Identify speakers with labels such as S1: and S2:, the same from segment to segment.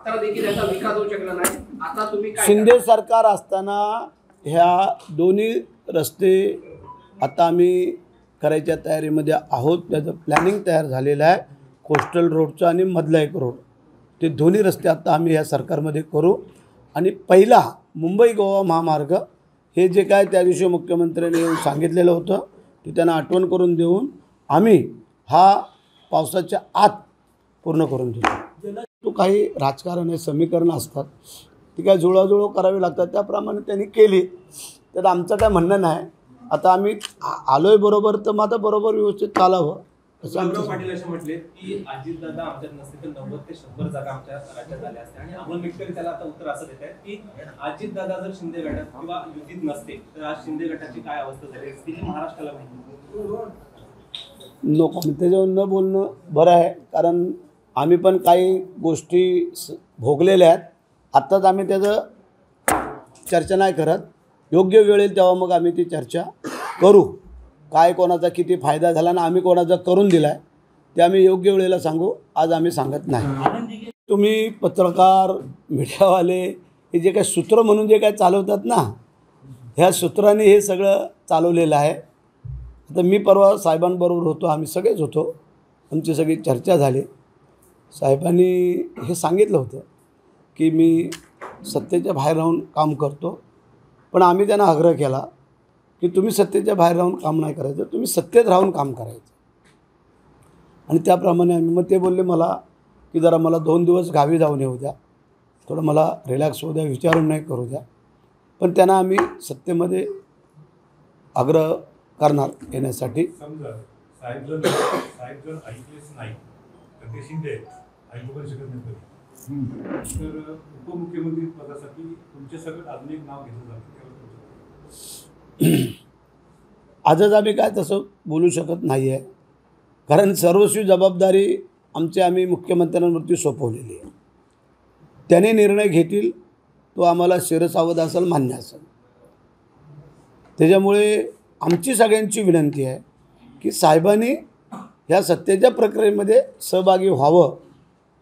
S1: तर देखील याचा विकास होऊ शकला नाही। आता तुम्ही काय
S2: शिंदे सरकार असताना ह्या दोन्ही रस्ते आता आम्ही करायच्या तयारीमध्ये आहोत। त्याचं प्लॅनिंग तयार झालेलं आहे। कोस्टल रोडचं आणि मधला एक रोड, ते दोन्ही रस्ते आता आम्ही ह्या सरकारमध्ये करू। आणि पहिला मुंबई गोवा महामार्ग हे जे काय त्या दिवशी मुख्यमंत्र्यांनी येऊन सांगितलेलं होतं ते त्यांना आठवण करून देऊन आम्ही हा पावसाच्या आत पूर्ण करून देऊ। तो काही राजकारण आहे, समीकरण असतात, ती काय जुळवाजुळव करावी लागतात, त्याप्रमाणे त्यांनी केली। त्यात आमचं काय म्हणणं नाही। आता आम्ही आलोय बरोबर, तर मग आता बरोबर व्यवस्थित चालावं असं आमचं।
S3: पाटील असे म्हटले की अजितदादा आमच्यात नसते तर 90 ते 100 जागा आमच्या राज्यात आल्या असत्या। आणि अमोल मिटकरी त्याला आता उत्तर असं देत आहेत की अजितदादा जर शिंदे गटात किंवा युतीत नसते तर आज शिंदे गटाची काय अवस्था झाली असती हे महाराष्ट्राला माहिती।
S2: नको, त्याच्यावर न बोलणं बरं आहे, कारण आम्ही पण काही गोष्टी भोगलेल्या आहेत। आत्ताच आम्ही त्याचं चर्चा नाही करत, योग्य वेळ येईल तेव्हा मग आम्ही ती चर्चा करू। काय कोणाचा किती फायदा झाला ना आम्ही कोणाचा करून दिला आहे ते आम्ही योग्य वेळेला सांगू, आज आम्ही सांगत नाही। तुम्ही पत्रकार मीडियावाले हे जे काही सूत्र म्हणून जे काय चालवतात ना, ह्या सूत्रांनी हे सगळं चालवलेलं आहे। आता मी परवा साहेबांबरोबर होतो, आम्ही सगळेच होतो, आमची सगळी चर्चा झाली। साहेबांनी हे सांगितलं होतं की मी सत्तेच्या बाहेर राहून काम करतो, पण आम्ही त्यांना आग्रह केला की तुम्ही सत्तेच्या बाहेर राहून काम नाही करायचं, तुम्ही सत्तेत राहून काम करायचं। आणि त्याप्रमाणे आम्ही, मग ते बोलले मला की जरा मला 2 दिवस गावी जाऊन येऊ द्या, थोडं मला रिलॅक्स होऊ द्या, विचारून नाही करू द्या। पण त्यांना आम्ही सत्तेमध्ये आग्रह करणार येण्यासाठी।
S4: समजा साहेब जर ऐकलेच नाही तर ते शिंदे ऐकू पण शकत नाही, तर उपमुख्यमंत्री पदासाठी तुमच्या सगळं अजून एक नाव घेतलं जातं।
S2: आजच आम्ही काय तसं बोलू शकत नाही आहे, कारण सर्वस्वी जबाबदारी आम्ही मुख्यमंत्र्यांवरती सोपवलेली आहे। त्याने निर्णय घेतील तो आम्हाला शिरसावध असेल, मान्य असेल। त्याच्यामुळे आमची सगळ्यांची विनंती आहे की साहेबांनी ह्या सत्तेच्या प्रक्रियेमध्ये सहभागी व्हावं,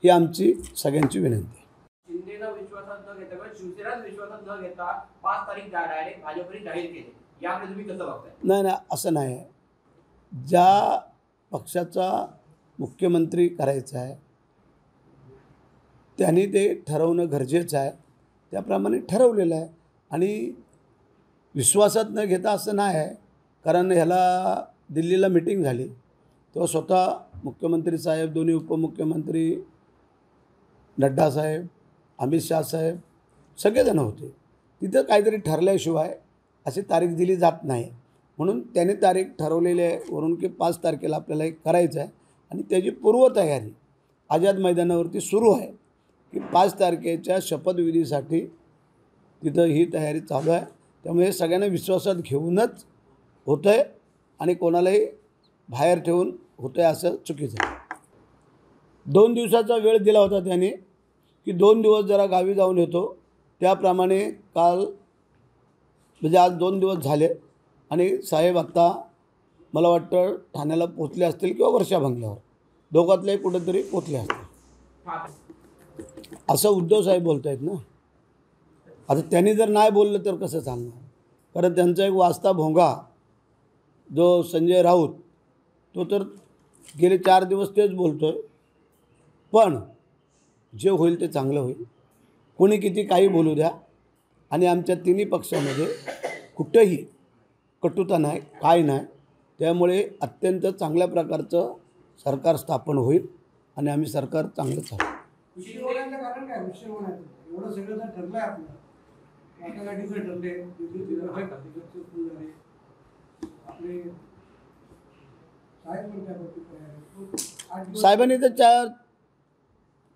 S2: ही आमची सगळ्यांची विनंती आहे।
S1: शिंदेला विश्वासात न घेता किंवा शिवसेनाच विश्वासात न घेता 5 तारीख डायरेक्ट भाजपने जाहीर केले, याकडे तुम्ही कसं बघताय?
S2: नाही नाही, असं नाही आहे। ज्या पक्षाचा मुख्यमंत्री करायचा आहे त्यांनी ते ठरवणं गरजेचं आहे, त्याप्रमाणे ठरवलेलं आहे। आणि विश्वासात न घेता असं नाही आहे, कारण ह्याला दिल्लीला मीटिंग झाली तेव्हा स्वतः मुख्यमंत्री साहेब, दोन्ही उपमुख्यमंत्री, नड्डा साहेब, अमित शाह साहेब सगळेजण होते। तिथं काहीतरी ठरल्याशिवाय अशी तारीख दिली जात नाही, म्हणून त्याने तारीख ठरवलेली आहे वरून की 5 तारखेला आपल्याला एक करायचं आहे। आणि त्याची पूर्वतयारी आझाद मैदानावरती सुरू आहे की 5 तारखेच्या शपथविधीसाठी तिथं ही तयारी चालू आहे। त्यामुळे सगळ्यांना विश्वासात घेऊनच होतं आहे आणि कोणालाही बाहेर ठेवून होतं आहे असं चुकीचं आहे। 2 दिवसाचा वेळ दिला होता त्याने की 2 दिवस जरा गावी जाऊन येतो, त्याप्रमाणे काल म्हणजे आज 2 दिवस झाले आणि साहेब आत्ता मला वाटतं ठाण्याला पोचले असतील किंवा वर्षा बंगल्यावर, दोघातले कुठेतरी पोचले असतील असं उद्धव साहेब बोलत आहेत ना। आता त्यांनी जर नाही बोललं तर कसं चालणार, कारण त्यांचा एक वाजता भोंगा जो संजय राऊत तो तर गेले 4 दिवस तेच बोलतो आहे। पण जे होईल ते चांगलं होईल, कोणी किती काही बोलू द्या। आणि आमच्या तिन्ही पक्षामध्ये कुठंही कटुता नाही, काय नाही, त्यामुळे अत्यंत चांगल्या प्रकारचं सरकार स्थापन होईल आणि आम्ही सरकार चांगलं चालू।
S5: कारण काय विषय होण्याचं एवढं सगळं जर ठरलं आहे आपलं, वाटाघाटीचं ठरले, आपले
S2: साहेबांनी तर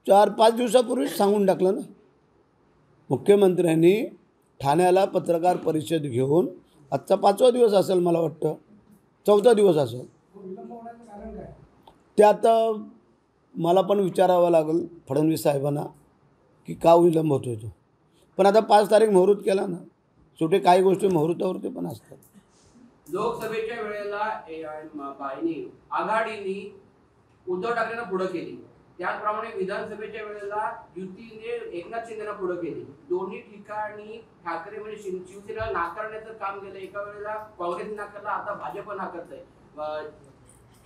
S2: 4-5 दिवसापूर्वीच सांगून टाकलं ना। मुख्यमंत्र्यांनी ठाण्याला पत्रकार परिषद घेऊन, आजचा 5वा दिवस असेल मला वाटतं, 4था दिवस असेल, ते आता मला पण विचारावं लागेल फडणवीस साहेबांना की का विलंब होतो तो। पण आता 5 तारीख मुहूर्त केला ना, शेवटी काही गोष्टी मुहूर्तावरती पण असतात।
S1: लोकसभेच्या वेळेला आघाडीने उद्धव ठाकरेंना पुढे केली, त्याचप्रमाणे विधानसभेच्या वेळेला युतीने एकनाथ शिंदेना पुढे केली. दोन्ही ठिकाणी ठाकरे म्हणजे शिवसेनेला नाकारण्याचं काम केलं. एका वेळेला काँग्रेसने नाकारला, आता भाजप नाकारतंय.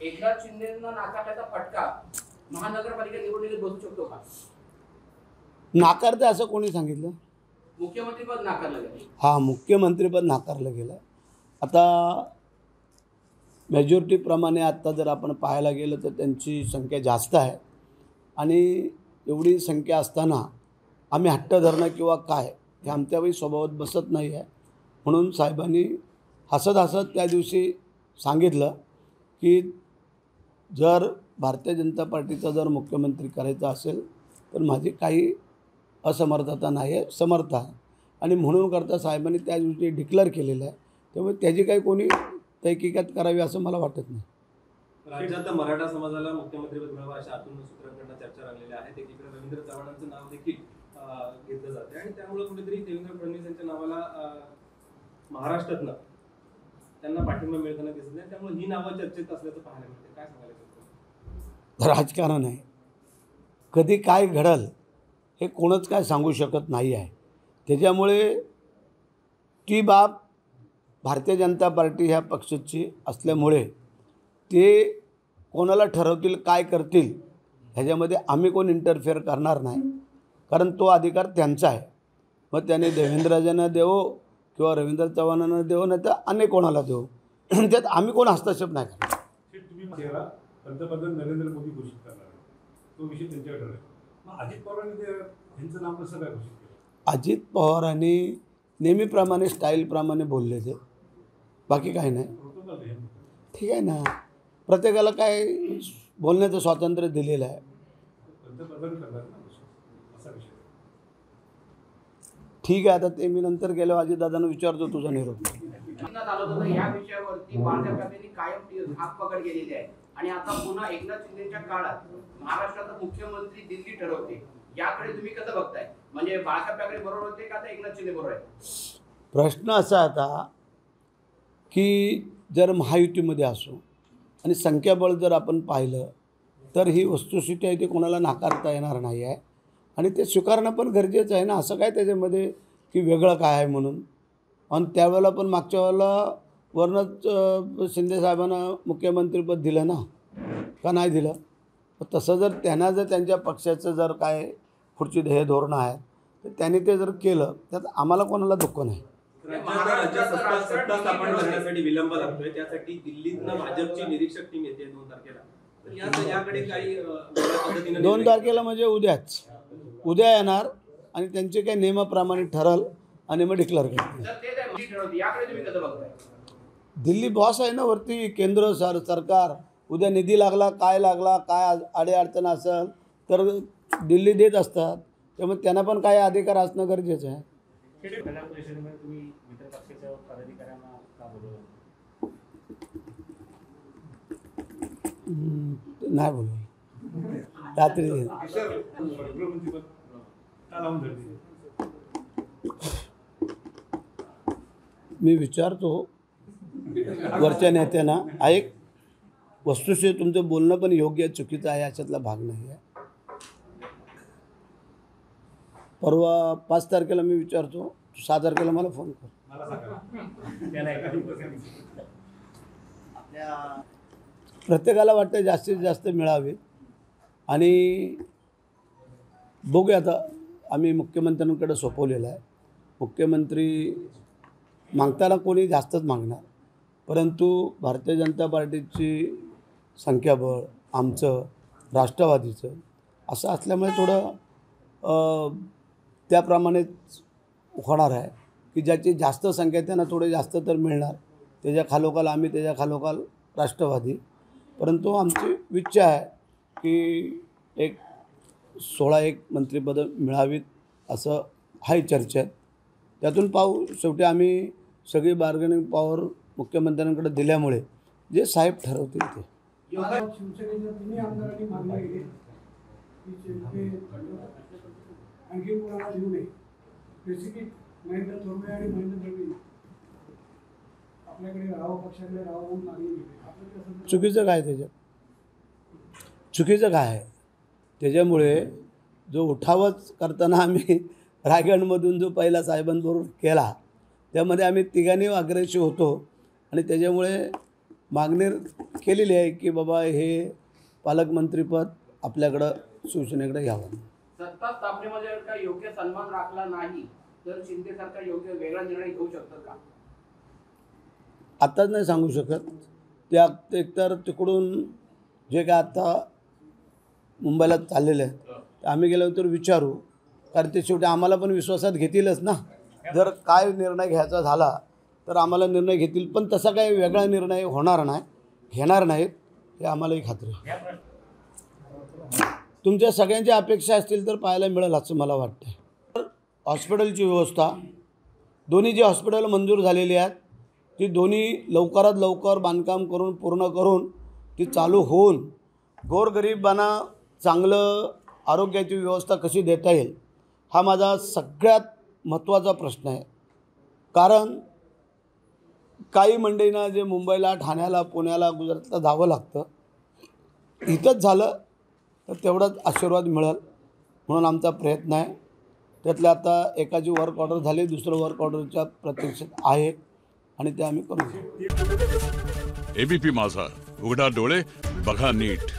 S1: एकनाथ शिंदेना नाकारल्याचा फटका महानगरपालिका निवडणुकीत बसू शकतो का?
S2: नाकारते असं कोणी सांगितलं?
S1: मुख्यमंत्रीपद नाकारलं गेलं.
S2: हां, मुख्यमंत्रीपद नाकारलं गेलं. आता मेजॉरिटीप्रमाणे आत्ता जर आपण पाहायला गेलं तर त्यांची संख्या जास्त आहे आणि एवढी संख्या असताना आम्ही हट्ट धरणं किंवा काय हे आमच्याही स्वभावात बसत नाही आहे. म्हणून साहेबांनी हसत हसत त्या दिवशी सांगितलं की जर भारतीय जनता पार्टीचा जर मुख्यमंत्री करायचा असेल तर माझी काही असमर्थता नाही आहे, समर्थ आहे. आणि म्हणून करता साहेबांनी त्या दिवशी डिक्लेअर केलेलं आहे. त्यामुळे त्याची काही कोणी तहकीकात करावी असं मला वाटत नाही.
S3: राज्यात मराठा समाजाला मुख्यमंत्रीपद मिळावं अशा आतून सूत्रांकडून चर्चा रंगलेल्या आहेत. एकीकडे रवींद्र चव्हाणांचं नाव देखील घेतलं जाते आणि त्यामुळे कुठेतरी देवेंद्र फडणवीस यांच्या नावाला महाराष्ट्रातनं त्यांना पाठिंबा मिळताना दिसत नाही. त्यामुळे ही नावं चर्चेत असल्याचं पाहायला मिळते. काय सांगायला?
S2: राजकारण आहे, कधी काय घडल हे कोणच काय सांगू शकत नाही आहे. त्याच्यामुळे ती बाब भारतीय जनता पार्टी ह्या पक्षाची असल्यामुळे ते कोणाला ठरवतील, काय करतील ह्याच्यामध्ये आम्ही कोण इंटरफेअर करणार नाही, कारण तो अधिकार त्यांचा आहे. मग त्याने देवेंद्रराजांना देवो किंवा रवींद्र चव्हाणांना देवो, नाही तर अन्य कोणाला देवो, त्यात आम्ही कोण हस्तक्षेप नाही करणार.
S4: तुम्ही पंतप्रधान नरेंद्र मोदी घोषित करणार तो विषय त्यांच्याकडे आहे. मग अजित पवारांनी त्यांचं नाव कसं काय घोषित केलं?
S2: अजित पवारांनी नेहमीप्रमाणे स्टाईलप्रमाणे बोलले ते, बाकी काही नाही.
S4: प्रोटोकॉल आहे.
S2: ठीक आहे ना, प्रत्येकाला काय बोलण्याचं स्वातंत्र्य दिलेलं आहे.
S4: पंतप्रधान करणार ना असा विषय.
S2: ठीक आहे, आता ते मी नंतर गेल्यावर अजितदादांना विचारतो तुझा निरोप.
S1: आलं होतं या विषयावरती बाळासाहेब ठाकरेंनी कायम हात पकड केलेली आहे आणि आता पुन्हा एकनाथ शिंदेच्या काळात महाराष्ट्राचा मुख्यमंत्री दिल्ली ठरवते. याकडे तुम्ही कसं बघताय? म्हणजे बाळासाहेब ठाकरे बरोबर होते का आता एकनाथ शिंदे बरोबर आहे?
S2: प्रश्न असा आता की जर महायुतीमध्ये असो आणि संख्याबळ जर आपण पाहिलं तर ही वस्तुस्थिती आहे, ती कोणाला नाकारता येणार नाही आहे आणि ते स्वीकारणं पण गरजेचं आहे ना. असं काय त्याच्यामध्ये की वेगळं काय आहे म्हणून. आणि त्यावेळेला पण मागच्या वेळेला वरूनच शिंदेसाहेबांना मुख्यमंत्रीपद दिलं ना, का नाही दिलं? तसं जर त्यांना जर त्यांच्या पक्षाचं जर काय पुढची ध्येय धोरणं आहेत तर त्यांनी ते जर केलं त्यात आम्हाला कोणाला दुःख नाही.
S3: राज्यात सत्ता स्थापन करण्यासाठी विलंब लागतोय, त्यासाठी दिल्लीतनं भाजपची निरीक्षक टीम येते 2 तारखेला. तर याकडे काही वेगळ्या पद्धतीने
S2: 2 तारखेला म्हणजे उद्या येणार आणि त्यांचे काही नियमाप्रमाणे ठरल आणि मग डिक्लेअर करतील.
S1: तर ते ठरवते. याकडे तुम्ही कसं बघताय?
S2: दिल्ली बॉस आहे ना वरती, केंद्र सरकार. उद्या निधी लागला, काय अडचण असेल तर दिल्ली देत असतात, त्यामुळे त्यांना पण काही अधिकार असणं गरजेचं आहे.
S6: तुम्ही मित्र पक्षाच्या पदाधिकाऱ्यांना का बोलवलं?
S2: नाही बोलू रात्री
S4: गृहमंत्रीपद का लावून धरली?
S2: मी विचारतो वरच्या नेत्यांना. ऐक, वस्तुस्थिती तुमचं बोलणं पण योग्य चुकीचं आहे याच्यातला भाग नाही आहे. परवा 5 तारखेला मी विचारतो, 6 तारखेला मला फोन कर.
S4: मला सांगा.
S2: प्रत्येकाला वाटतं जास्तीत जास्त मिळावे आणि बघूया. आता आम्ही मुख्यमंत्र्यांकडे सोपवलेलं आहे. मुख्यमंत्री मागताना कोणी जास्तच मागणार, परंतु भारतीय जनता पार्टीची संख्याबळ, आमचं राष्ट्रवादीचं असं असल्यामुळे थोडं त्याप्रमाणेच होणार आहे की ज्याची जास्त संख्या त्यांना थोडे जास्त तर मिळणार. त्याच्या खालोखाल आम्ही, त्याच्या खालोखाल राष्ट्रवादी. परंतु आमची इच्छा आहे की एक 16 मंत्रिपदं मिळावीत असं आहे चर्चेत. त्यातून पाहू. शेवटी आम्ही सगळी बार्गेनिंग पॉवर मुख्यमंत्र्यांकडे दिल्यामुळे जे साहेब ठरवतील ते.
S5: शिवसेनेच्या 3 आमदारांनी मागणी केली की आणखी कोणाला देऊ नये. स्पेसिफिक महेंद्र थोरवे आणि महेंद्र दळवी आपल्याकडे राहावं, पक्षाकडे राहावं म्हणून मागणी केली.
S2: चुकीचं काय त्याच्यात? चुकीचं काय आहे? त्याच्यामुळे जो उठावच करताना आम्ही रायगडमधून जो पहिला साहेबांबरोबर केला त्यामध्ये आम्ही तिघांनी अग्रेसिव्ह होतो आणि त्याच्यामुळे मागणी केलेली आहे की बाबा हे पालकमंत्रीपद आपल्याकडं शिवसेनेकडे घ्यावं.
S1: सत्ता स्थापनेमध्ये जर का योग्य सन्मान राखला नाही तर शिंदे सरकार योग्य वेगळा निर्णय घेऊ शकतं का?
S2: आत्ताच नाही सांगू शकत. त्या एकतर तिकडून जे काय आता मुंबईला चाललेलं आहे ते आम्ही गेल्यानंतर विचारू, कारण ते शेवटी आम्हाला पण विश्वासात घेतीलच ना. जर काय निर्णय घ्यायचा झाला तर आम्हाला निर्णय घेतील, पण तसा काही वेगळा निर्णय होणार नाही, घेणार नाहीत हे आम्हालाही खात्री आहे. तुमच्या सगळ्यांच्या अपेक्षा असतील तर पाहायला मिळेल असं मला वाटतं. हॉस्पिटलची व्यवस्था, दोन्ही जी हॉस्पिटल मंजूर झालेली आहेत ती दोन्ही लवकरात लवकर बांधकाम करून पूर्ण करून ती चालू होऊन गोरगरिबांना चांगलं आरोग्याची व्यवस्था कशी देता येईल हा माझा सगळ्यात महत्त्वाचा प्रश्न आहे. कारण काही मंडळींना जे मुंबईला, ठाण्याला, पुण्याला, गुजरातला जावं लागतं, इथंच झालं तर तेवढाच आशीर्वाद मिळेल म्हणून आमचा प्रयत्न आहे. त्यातल्या आता एकाची वर्क ऑर्डर झाली, दुसरं वर्क ऑर्डरच्या प्रतीक्षेत आहे आणि ते आम्ही करू.
S7: एबीपी माझा, उघडा डोळे बघा नीट.